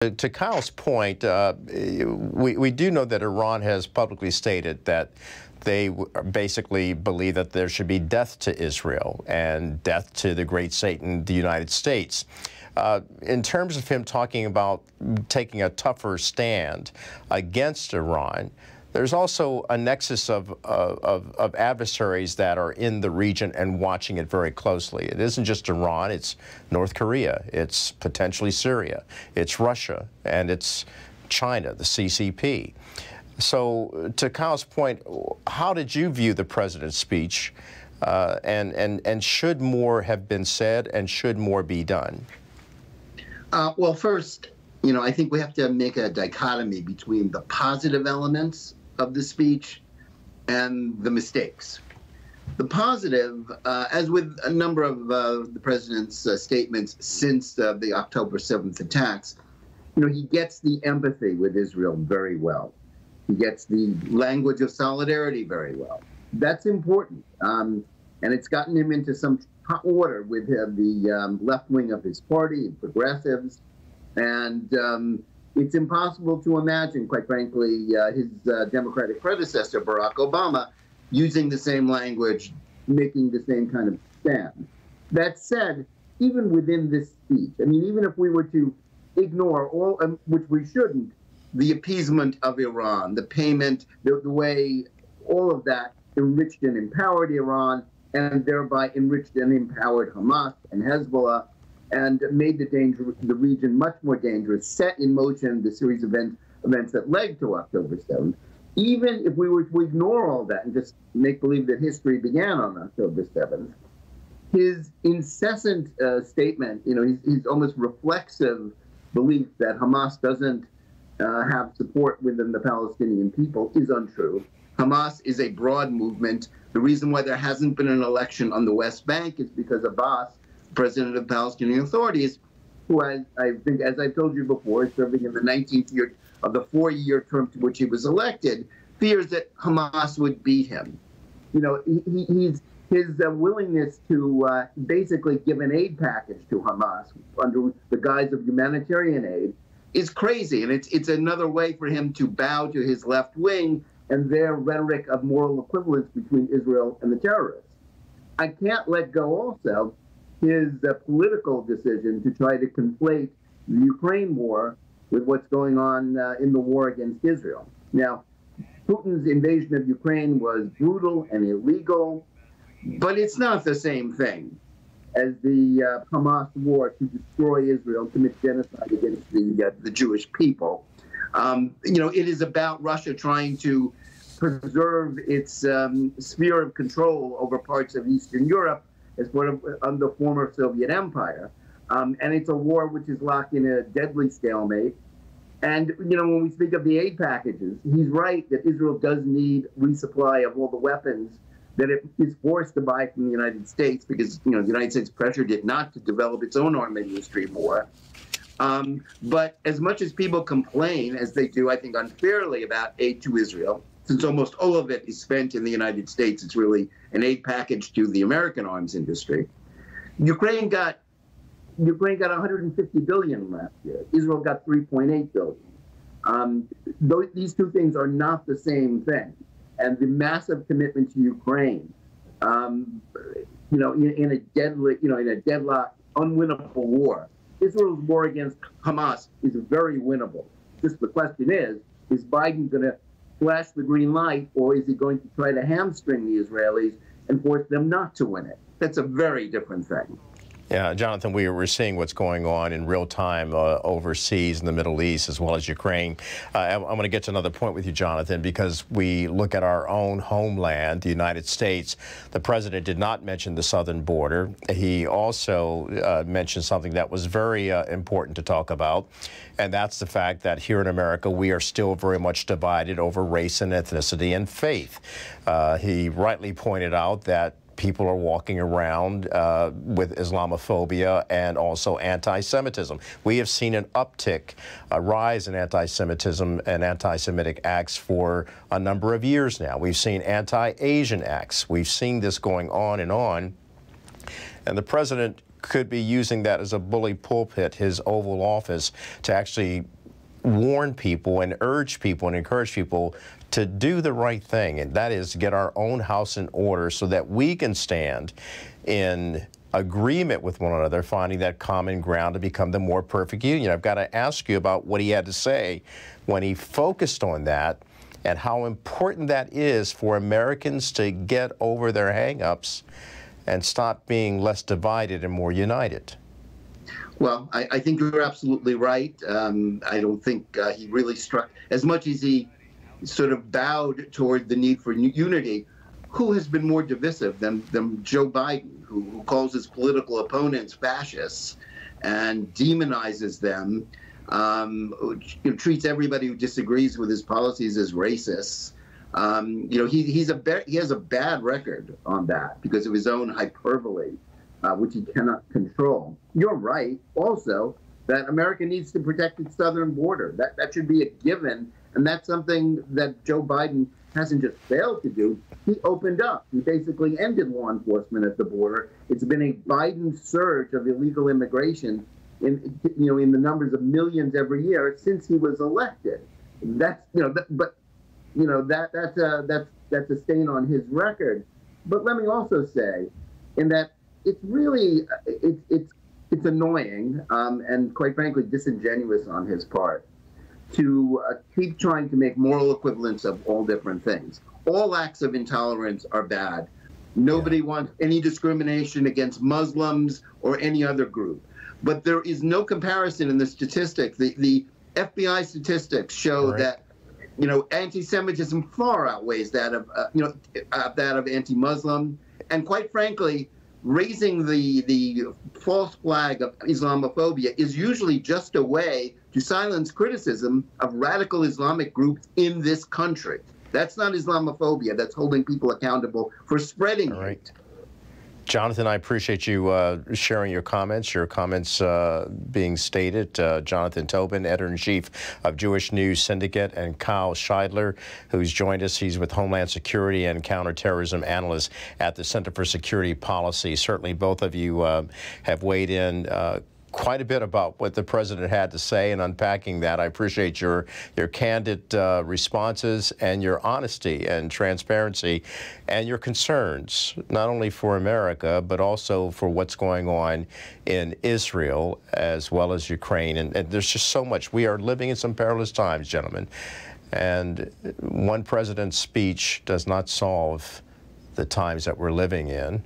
To Kyle's point, we do know that Iran has publicly stated that they basically believe that there should be death to Israel and death to the great Satan, the United States. In terms of him talking about taking a tougher stand against Iran, there's also a nexus of adversaries that are in the region and watching it very closely. It isn't just Iran, it's North Korea, it's potentially Syria, it's Russia, and it's China, the CCP. So to Kyle's point, how did you view the president's speech, and should more have been said and should more be done? Well, first, I think we have to make a dichotomy between the positive elements of the speech and the mistakes. The positive, as with a number of the president's statements since the October 7th attacks, he gets the empathy with Israel very well. He gets the language of solidarity very well. That's important. And it's gotten him into some hot water with the left wing of his party, progressives. And it's impossible to imagine, quite frankly, his Democratic predecessor, Barack Obama, using the same language, making the same kind of stand. That said, even within this speech, even if we were to ignore all, which we shouldn't, the appeasement of Iran, the payment, the way all of that enriched and empowered Iran, and thereby enriched and empowered Hamas and Hezbollah, and made the region much more dangerous, set in motion the series of events that led to October 7th. Even if we were to ignore all that and just make believe that history began on October 7th, his incessant statement, his almost reflexive belief that Hamas doesn't have support within the Palestinian people is untrue. Hamas is a broad movement. The reason why there hasn't been an election on the West Bank is because Abbas, president of the Palestinian Authorities, who I think, as I've told you before, is serving in the 19th year of the 4-year term to which he was elected, fears that Hamas would beat him. His willingness to basically give an aid package to Hamas under the guise of humanitarian aid is crazy, and it's another way for him to bow to his left wing and their rhetoric of moral equivalence between Israel and the terrorists. I can't let go also his political decision to try to conflate the Ukraine war with what's going on in the war against Israel. Now, Putin's invasion of Ukraine was brutal and illegal, but it's not the same thing as the Hamas war to destroy Israel, commit genocide against the Jewish people. It is about Russia trying to preserve its sphere of control over parts of Eastern Europe as part of the former Soviet Empire. And it's a war which is locked in a deadly stalemate. And, when we speak of the aid packages, he's right that Israel does need resupply of all the weapons that it is forced to buy from the United States because, the United States pressured it not to develop its own armed industry more. But as much as people complain, as they do, I think, unfairly about aid to Israel, since almost all of it is spent in the United States, it's really an aid package to the American arms industry. Ukraine got 150 billion last year. Israel got 3.8 billion. These two things are not the same thing. And the massive commitment to Ukraine, in a deadlock, unwinnable war. Israel's war against Hamas is very winnable. Just the question is Biden going to flash the green light, or is he going to try to hamstring the Israelis and force them not to win it? That's a very different thing. Yeah, Jonathan, we're seeing what's going on in real time overseas in the Middle East as well as Ukraine. I'm going to get to another point with you, Jonathan, because we look at our own homeland, the United States. The president did not mention the southern border. He also mentioned something that was very important to talk about, and that's the fact that here in America we are still very much divided over race and ethnicity and faith. He rightly pointed out that people are walking around with Islamophobia and also anti-Semitism. We have seen an uptick, a rise in anti-Semitism and anti-Semitic acts for a number of years now. We've seen anti-Asian acts. We've seen this going on. And the president could be using that as a bully pulpit, his Oval Office, to actually warn people and urge people and encourage people to do the right thing, and that is get our own house in order so that we can stand in agreement with one another, finding that common ground to become the more perfect union. I've got to ask you about what he had to say when he focused on that and how important that is for Americans to get over their hang-ups and stop being less divided and more united. Well, I think you're absolutely right. I don't think he really struck, as much as he sort of bowed toward the need for unity. Who has been more divisive than Joe Biden, who calls his political opponents fascists and demonizes them, treats everybody who disagrees with his policies as racists. He has a bad record on that because of his own hyperbole, which he cannot control. You're right, also, that America needs to protect its southern border. That should be a given, and that's something that Joe Biden hasn't just failed to do. He opened up. He basically ended law enforcement at the border. It's been a Biden surge of illegal immigration in the numbers of millions every year since he was elected. That's that's a stain on his record. But let me also say, in that it's really it's annoying and quite frankly disingenuous on his part to keep trying to make moral equivalence of all different things. All acts of intolerance are bad. Nobody wants any discrimination against Muslims or any other group. But there is no comparison in the statistics. The FBI statistics show that anti-Semitism far outweighs that of anti-Muslim, and quite frankly, raising the false flag of Islamophobia is usually just a way to silence criticism of radical Islamic groups in this country. That's not Islamophobia. That's holding people accountable for spreading hate. Jonathan, I appreciate you sharing your comments being stated. Jonathan Tobin, editor-in-chief of Jewish News Syndicate, and Kyle Scheidler, who's joined us. He's with Homeland Security and Counterterrorism Analyst at the Center for Security Policy. Certainly both of you have weighed in quite a bit about what the president had to say and unpacking that. I appreciate your candid responses and your honesty and transparency and your concerns, not only for America, but also for what's going on in Israel as well as Ukraine. And there's just so much. We are living in some perilous times, gentlemen. And one president's speech does not solve the times that we're living in,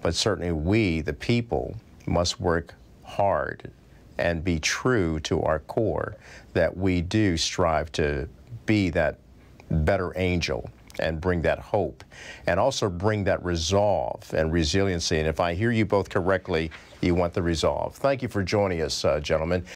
but certainly we, the people, must work hard and be true to our core that we do strive to be that better angel and bring that hope and also bring that resolve and resiliency. And if I hear you both correctly, you want the resolve. Thank you for joining us, gentlemen.